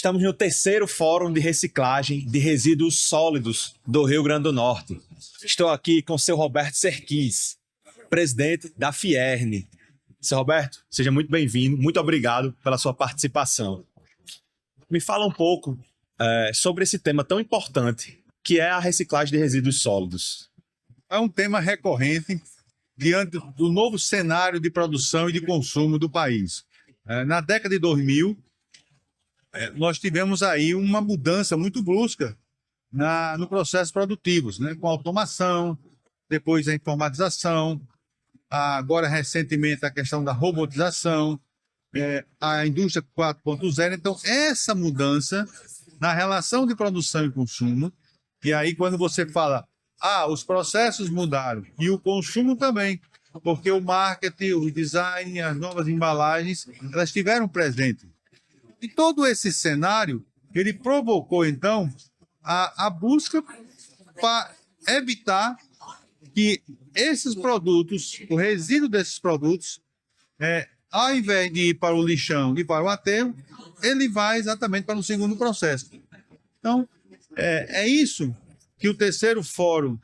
Estamos no terceiro Fórum de Reciclagem de Resíduos Sólidos do Rio Grande do Norte. Estou aqui com o seu Roberto Serquis, presidente da Fierne. Seu Roberto, seja muito bem-vindo, muito obrigado pela sua participação. Me fala um pouco sobre esse tema tão importante, que é a reciclagem de resíduos sólidos. É um tema recorrente diante do novo cenário de produção e de consumo do país. Na década de 2000, nós tivemos aí uma mudança muito brusca no processo produtivos, né? Com a automação, depois a informatização, agora recentemente a questão da robotização, a indústria 4.0. Então, essa mudança na relação de produção e consumo, e aí quando você fala, os processos mudaram e o consumo também, porque o marketing, o design, as novas embalagens, elas estiveram presentes. E todo esse cenário, ele provocou, então, a busca para evitar que esses produtos, o resíduo desses produtos, ao invés de ir para o lixão e para o aterro, ele vai exatamente para o segundo processo. Então, é isso que o terceiro Fórum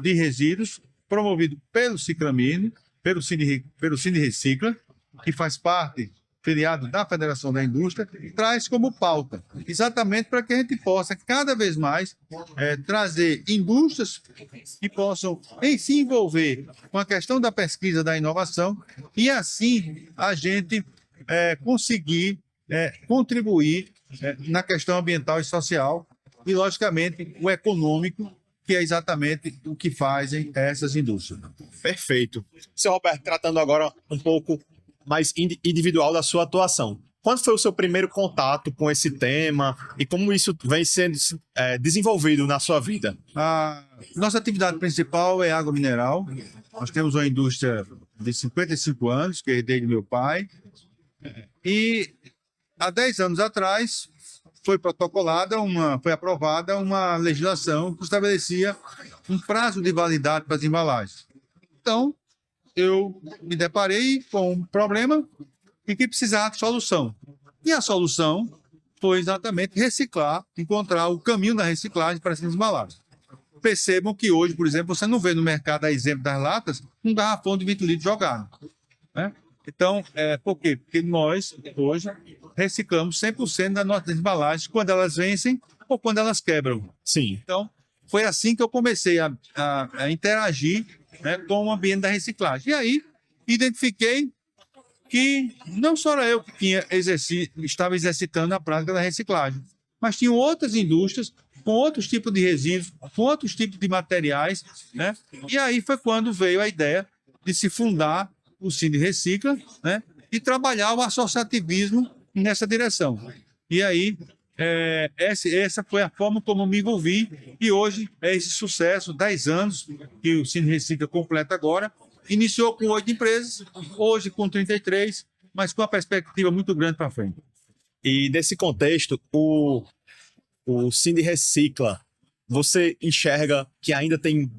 de Resíduos, promovido pelo Ciclamine, pelo Cine Recicla, que faz parte, filiado da Federação da Indústria, traz como pauta, exatamente para que a gente possa cada vez mais trazer indústrias que possam se envolver com a questão da pesquisa, da inovação, e assim a gente conseguir contribuir na questão ambiental e social e, logicamente, o econômico, que é exatamente o que fazem essas indústrias. Perfeito. Seu Roberto, tratando agora um pouco mais individual da sua atuação. Quando foi o seu primeiro contato com esse tema e como isso vem sendo desenvolvido na sua vida? Nossa atividade principal é água mineral. Nós temos uma indústria de 55 anos, que herdei do meu pai. E há 10 anos atrás foi aprovada uma legislação que estabelecia um prazo de validade para as embalagens. Então, eu me deparei com um problema e que precisava de solução. E a solução foi exatamente reciclar, encontrar o caminho da reciclagem para essas embalagens. Percebam que hoje, por exemplo, você não vê no mercado, a exemplo das latas, um garrafão de 20 litros jogado, né? Então, por quê? Porque nós, hoje, reciclamos 100% das nossas embalagens quando elas vencem ou quando elas quebram. Sim. Então, foi assim que eu comecei a interagir, né, com o ambiente da reciclagem. E aí, identifiquei que não só era eu que estava exercitando a prática da reciclagem, mas tinham outras indústrias com outros tipos de resíduos, com outros tipos de materiais, né? E aí foi quando veio a ideia de se fundar o Cine Recicla, né, e trabalhar o associativismo nessa direção. E aí, essa foi a forma como eu me envolvi, e hoje é esse sucesso, 10 anos que o Cine Recicla completa agora. Iniciou com 8 empresas, hoje com 33, mas com uma perspectiva muito grande para frente. E nesse contexto, o Cine Recicla, você enxerga que ainda tem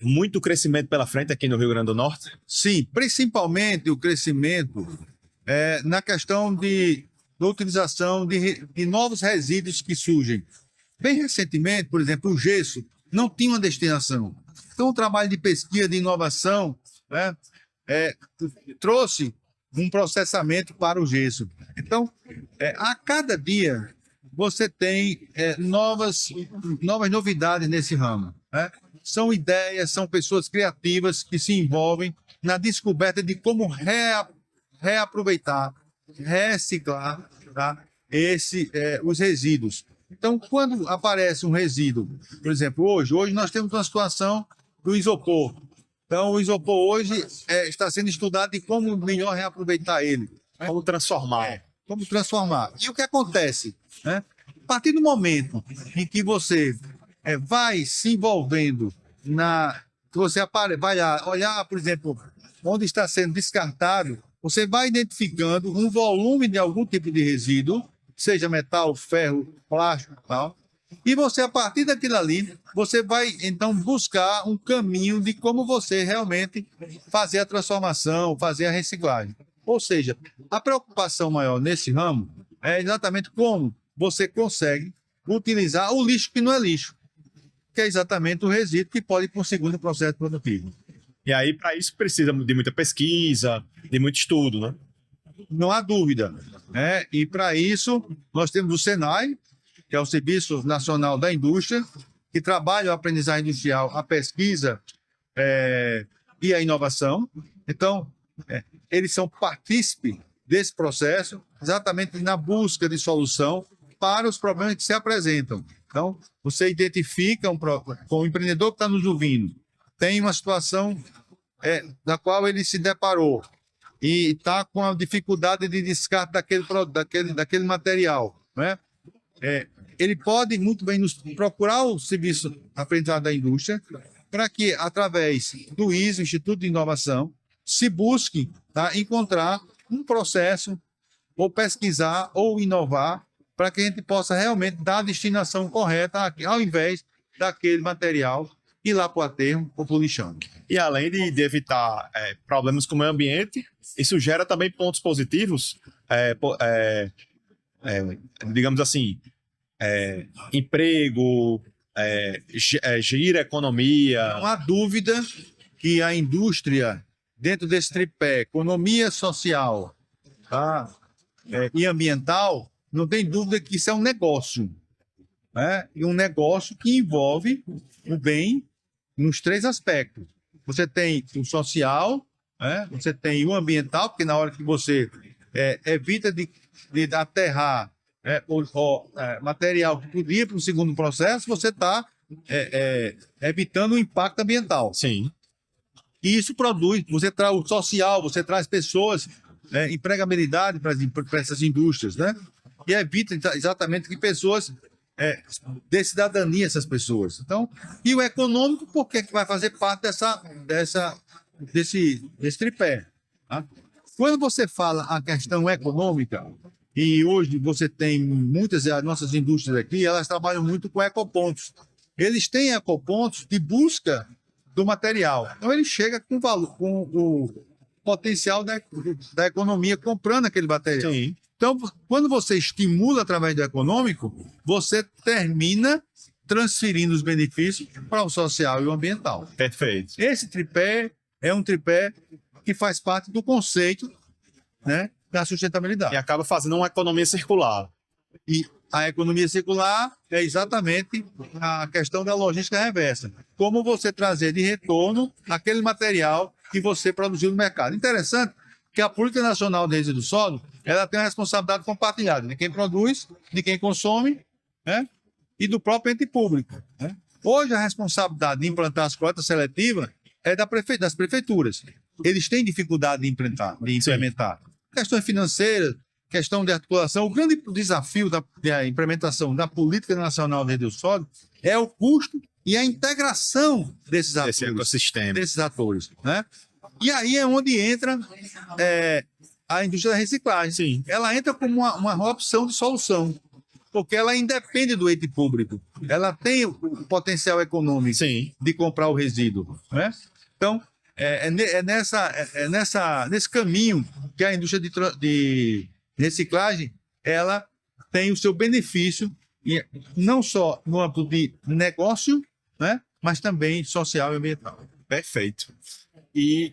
muito crescimento pela frente aqui no Rio Grande do Norte? Sim, principalmente o crescimento na questão da utilização de novos resíduos que surgem. Bem recentemente, por exemplo, o gesso não tinha uma destinação. Então, o trabalho de pesquisa, de inovação, né, trouxe um processamento para o gesso. Então, a cada dia, você tem novas novidades nesse ramo, né? São ideias, são pessoas criativas que se envolvem na descoberta de como reaproveitar, reciclar, tá, os resíduos. Então, quando aparece um resíduo, por exemplo, hoje nós temos uma situação do isopor. Então, o isopor hoje está sendo estudado de como melhor reaproveitar ele. Como transformar. Como transformar. E o que acontece, né? A partir do momento em que você vai se envolvendo você vai olhar, por exemplo, onde está sendo descartado, você vai identificando um volume de algum tipo de resíduo, seja metal, ferro, plástico e tal, e você, a partir daquilo ali, você vai, então, buscar um caminho de como você realmente fazer a transformação, fazer a reciclagem. Ou seja, a preocupação maior nesse ramo é exatamente como você consegue utilizar o lixo que não é lixo, que é exatamente o resíduo que pode ir para um segundo processo produtivo. E aí, para isso, precisa de muita pesquisa, de muito estudo, né? Não há dúvida, né? E para isso, nós temos o SENAI, que é o Serviço Nacional da Indústria, que trabalha a aprendizagem industrial, a pesquisa e a inovação. Então, eles são partícipes desse processo, exatamente na busca de solução para os problemas que se apresentam. Então, você identifica com o empreendedor que está nos ouvindo, tem uma situação da qual ele se deparou e está com a dificuldade de descarte daquele material, né? Ele pode muito bem nos procurar o serviço aprendizado da indústria para que, através do ISO, Instituto de Inovação, se busque, tá, encontrar um processo ou pesquisar ou inovar para que a gente possa realmente dar a destinação correta ao invés daquele material ir lá para o aterro ou para o lixão. E além de evitar problemas com o meio ambiente, isso gera também pontos positivos, digamos assim, emprego, gira economia. Não há dúvida que a indústria, dentro desse tripé, economia social, tá, e ambiental, não tem dúvida que isso é um negócio, né? E um negócio que envolve o bem nos três aspectos. Você tem o social, né? Você tem o ambiental, porque na hora que você evita de aterrar material que podia para o segundo processo, você está evitando o impacto ambiental. Sim. E isso produz, você traz o social, você traz pessoas, empregabilidade para essas indústrias, né? E evita exatamente que pessoas dê cidadania a essas pessoas. Então, e o econômico, porque que vai fazer parte desse tripé. Tá? Quando você fala a questão econômica, e hoje você tem muitas das nossas indústrias aqui, elas trabalham muito com ecopontos. Eles têm ecopontos de busca do material. Então, ele chega com o potencial da economia comprando aquele material. Sim. Então, quando você estimula através do econômico, você termina transferindo os benefícios para o social e o ambiental. Perfeito. Esse tripé é um tripé que faz parte do conceito, né, da sustentabilidade. E acaba fazendo uma economia circular. E a economia circular é exatamente a questão da logística reversa. Como você trazer de retorno aquele material que você produziu no mercado. Interessante que a Política Nacional de Resíduos Sólidos, ela tem a responsabilidade compartilhada de quem produz, de quem consome, né, e do próprio ente público, né? Hoje, a responsabilidade de implantar as coletas seletivas é das prefeituras. Eles têm dificuldade de implementar. Questões financeiras, questão de articulação. O grande desafio da implementação da Política Nacional de Resíduos Sólidos é o custo e a integração desses atores. Esse ecossistema. Desses atores, né? E aí é onde entra a indústria da reciclagem. Sim. Ela entra como uma opção de solução, porque ela independe do ente público. Ela tem o potencial econômico Sim. de comprar o resíduo, né? Então, nesse caminho que a indústria de reciclagem ela tem o seu benefício, não só no âmbito de negócio, né, mas também social e ambiental. Perfeito. E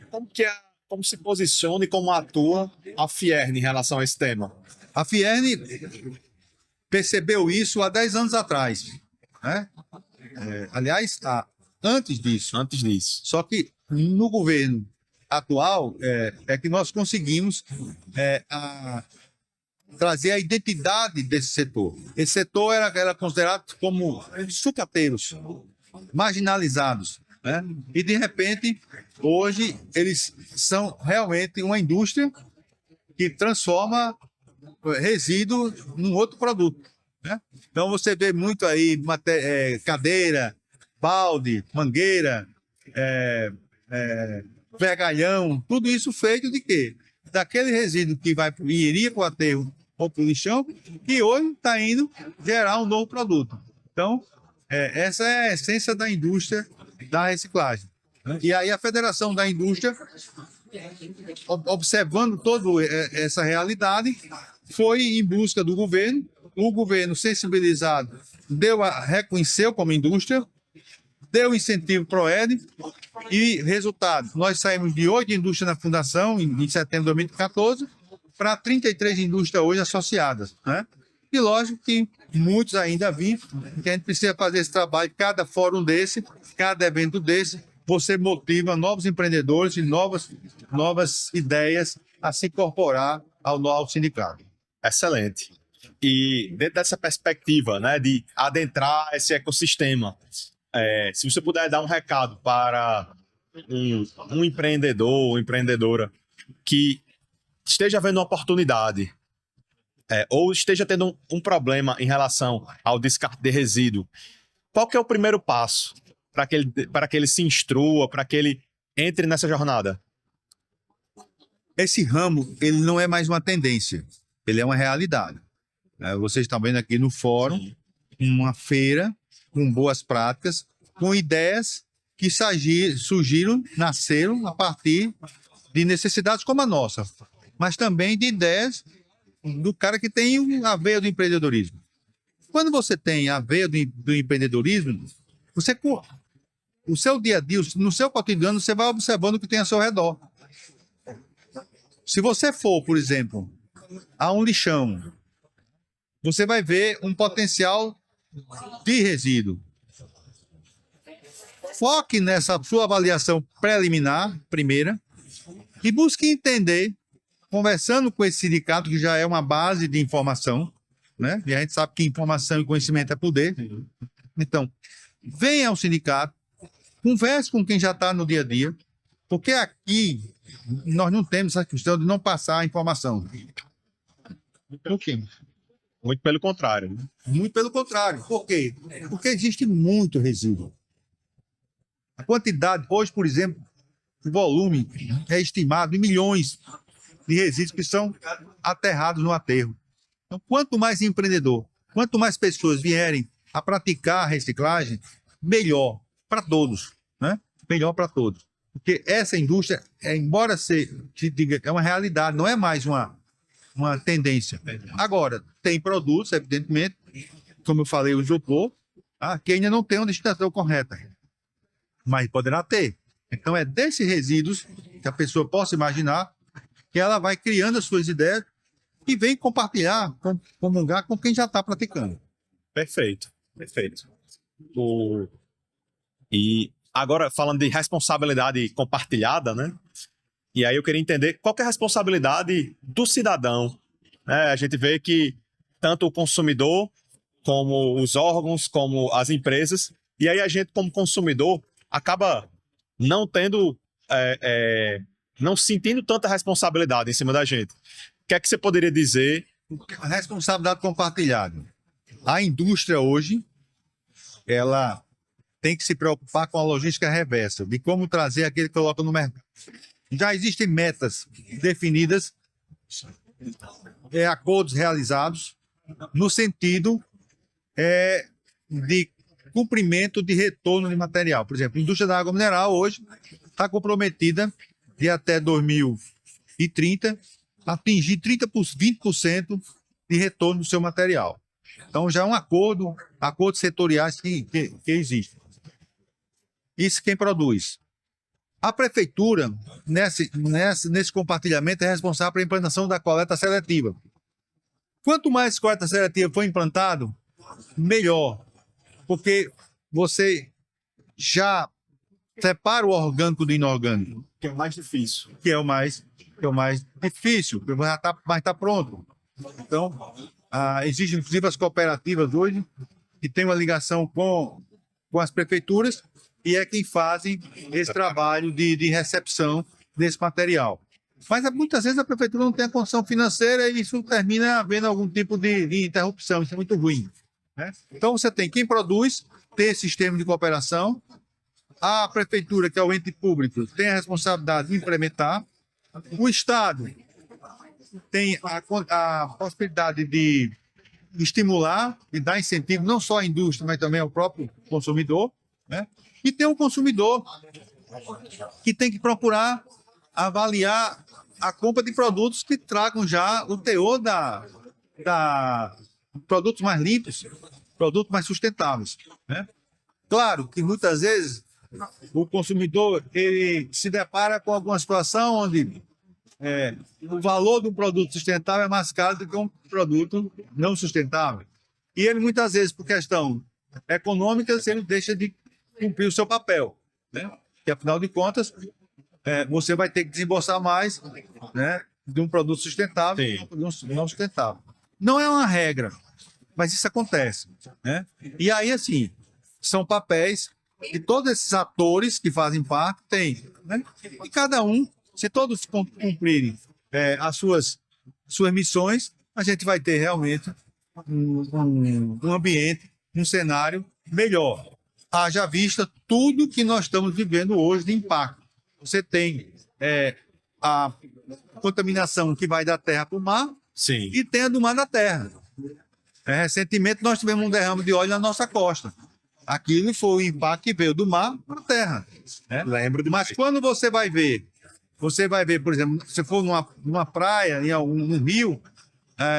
como se posiciona e como atua a Fiern em relação a esse tema? A Fiern percebeu isso há 10 anos atrás, né? Aliás, antes disso. Antes disso. Só que no governo atual é que nós conseguimos trazer a identidade desse setor. Esse setor era considerado como sucateiros, marginalizados, né? E, de repente, hoje, eles são realmente uma indústria que transforma resíduo num outro produto, né? Então, você vê muito aí cadeira, balde, mangueira, vergalhão, tudo isso feito de quê? Daquele resíduo que iria para o aterro ou para o lixão, que hoje está indo gerar um novo produto. Então, essa é a essência da indústria da reciclagem, né? E aí a Federação da Indústria, observando toda essa realidade, foi em busca do governo, o governo sensibilizado reconheceu como indústria, deu incentivo para o ED e, resultado, nós saímos de 8 indústrias na fundação, em setembro de 2014, para 33 indústrias hoje associadas, né? E lógico que muitos ainda vêm, que a gente precisa fazer esse trabalho, cada fórum desse, cada evento desse, você motiva novos empreendedores e novas ideias a se incorporar ao sindicato. Excelente. E dentro dessa perspectiva, né, de adentrar esse ecossistema, se você puder dar um recado para um empreendedor ou empreendedora que esteja vendo uma oportunidade, ou esteja tendo um problema em relação ao descarte de resíduo, qual que é o primeiro passo para que ele se instrua, para que ele entre nessa jornada? Esse ramo, ele não é mais uma tendência, ele é uma realidade. Vocês estão vendo aqui no fórum uma feira com boas práticas, com ideias que surgiram, nasceram a partir de necessidades como a nossa, mas também de ideias do cara que tem a veia do empreendedorismo. Quando você tem a veia do empreendedorismo, o seu dia a dia, no seu cotidiano, você vai observando o que tem ao seu redor. Se você for, por exemplo, a um lixão, você vai ver um potencial de resíduo. Foque nessa sua avaliação preliminar, primeira, e busque entender, conversando com esse sindicato, que já é uma base de informação, né? E a gente sabe que informação e conhecimento é poder. Então, venha ao sindicato, converse com quem já está no dia a dia, porque aqui nós não temos essa questão de não passar a informação. Por quê? Muito pelo contrário. Né? Muito pelo contrário. Por quê? Porque existe muito resíduo. A quantidade, hoje, por exemplo, o volume é estimado em milhões de resíduos que são aterrados no aterro. Então, quanto mais empreendedor, quanto mais pessoas vierem a praticar a reciclagem, melhor para todos, né? Melhor para todos. Porque essa indústria, embora é uma realidade, não é mais uma tendência. Agora, tem produtos, evidentemente, como eu falei, o isopor, que ainda não tem uma destinação correta, mas poderá ter. Então, é desses resíduos que a pessoa possa imaginar que ela vai criando as suas ideias e vem compartilhar, comungar com quem já está praticando. Perfeito, perfeito. E agora, falando de responsabilidade compartilhada, né? E aí eu queria entender qual que é a responsabilidade do cidadão. A gente vê que tanto o consumidor, como os órgãos, como as empresas, e aí a gente, como consumidor, acaba não tendo, não sentindo tanta responsabilidade em cima da gente. O que é que você poderia dizer? A responsabilidade compartilhada. A indústria hoje, ela tem que se preocupar com a logística reversa, de como trazer aquele que coloca no mercado. Já existem metas definidas, acordos realizados, no sentido de cumprimento de retorno de material. Por exemplo, a indústria da água mineral hoje está comprometida de até 2030 atingir 20% de retorno do seu material. Então já é um acordos setoriais que existem. Isso quem produz. A prefeitura, nesse compartilhamento, é responsável pela implantação da coleta seletiva. Quanto mais coleta seletiva for implantado, melhor. Porque você já separa o orgânico do inorgânico. Que é o mais difícil. Que é o mais difícil, mas está pronto. Então, existem inclusive as cooperativas hoje, que têm uma ligação com as prefeituras, e é quem fazem esse trabalho de recepção desse material. Mas muitas vezes a prefeitura não tem a condição financeira e isso termina havendo algum tipo de interrupção. Isso é muito ruim, né? Então você tem quem produz, tem esse sistema de cooperação. A prefeitura, que é o ente público, tem a responsabilidade de implementar. O Estado tem a possibilidade de estimular e dar incentivo não só à indústria, mas também ao próprio consumidor, né? E tem um consumidor que tem que procurar avaliar a compra de produtos que tragam já o teor produtos mais limpos, produtos mais sustentáveis, né? Claro que muitas vezes o consumidor ele se depara com alguma situação onde o valor do produto sustentável é mais caro do que um produto não sustentável. E ele muitas vezes, por questão econômica, ele deixa de cumprir o seu papel, né? Que afinal de contas, você vai ter que desembolsar mais, né, de um produto sustentável do que um não sustentável. Não é uma regra, mas isso acontece, né? E aí, assim, são papéis que todos esses atores que fazem parte têm, né? E cada um, se todos cumprirem as suas missões, a gente vai ter realmente um ambiente, um cenário melhor. Haja vista tudo que nós estamos vivendo hoje de impacto. Você tem a contaminação que vai da terra para o mar. Sim. E tem a do mar da terra. Recentemente nós tivemos um derrame de óleo na nossa costa. Aquilo foi o impacto que veio do mar para a terra, né? Lembro de. Mas quando você vai ver, por exemplo, se for numa praia, em um rio,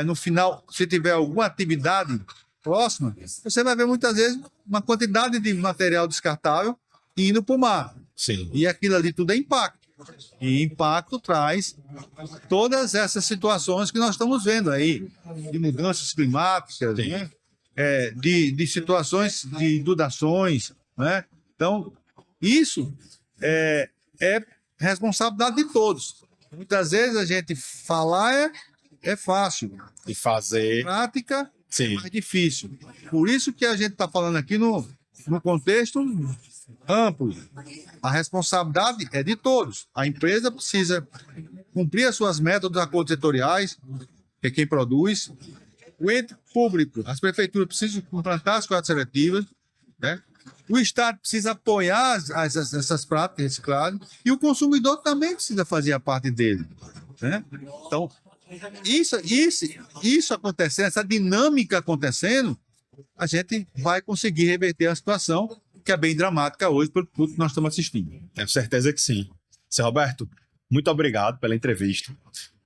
no final, se tiver alguma atividade próxima, você vai ver muitas vezes uma quantidade de material descartável indo para o mar. Sim. E aquilo ali tudo é impacto. E impacto traz todas essas situações que nós estamos vendo aí, de mudanças climáticas, né? De situações de inundações, né? Então, isso é responsabilidade de todos. Muitas vezes a gente falar é fácil, E fazer. prática Sim. é mais difícil. Por isso que a gente está falando aqui no contexto amplo. A responsabilidade é de todos. A empresa precisa cumprir as suas metas dos acordos setoriais, que é quem produz. O ente público, as prefeituras precisam implantar as quadras seletivas, né? O Estado precisa apoiar essas práticas de reciclagem e o consumidor também precisa fazer a parte dele, né? Então, isso acontecendo, essa dinâmica acontecendo, a gente vai conseguir reverter a situação que é bem dramática hoje por tudo que nós estamos assistindo. Tenho certeza que sim. Seu Roberto, muito obrigado pela entrevista.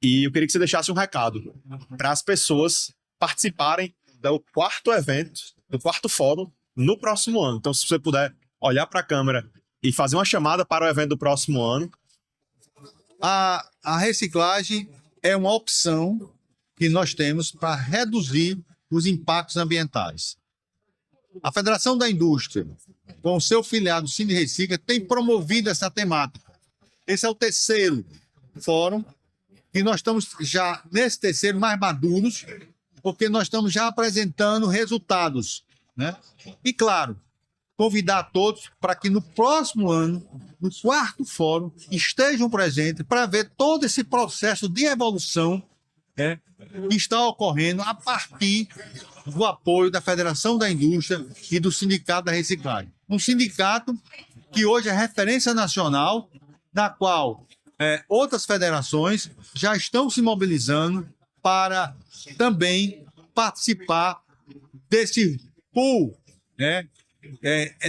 E eu queria que você deixasse um recado para as pessoas participarem do quarto evento, do quarto fórum, no próximo ano. Então, se você puder olhar para a câmera e fazer uma chamada para o evento do próximo ano. A reciclagem é uma opção que nós temos para reduzir os impactos ambientais. A Federação da Indústria, com o seu filiado Cine Recicla, tem promovido essa temática. Esse é o terceiro fórum e nós estamos já nesse terceiro mais maduros, porque nós estamos já apresentando resultados, né? E, claro, convidar todos para que no próximo ano, no quarto fórum, estejam presentes para ver todo esse processo de evolução que está ocorrendo a partir do apoio da Federação da Indústria e do Sindicato da Reciclagem. Um sindicato que hoje é referência nacional, na qual outras federações já estão se mobilizando para também participar desse pool, né?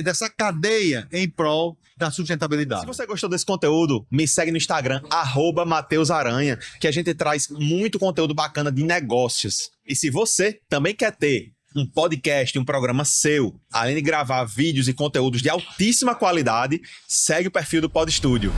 Dessa cadeia em prol da sustentabilidade. Se você gostou desse conteúdo, me segue no Instagram, @MatheusAranha, que a gente traz muito conteúdo bacana de negócios. E se você também quer ter um podcast, um programa seu, além de gravar vídeos e conteúdos de altíssima qualidade, segue o perfil do Pod Studio.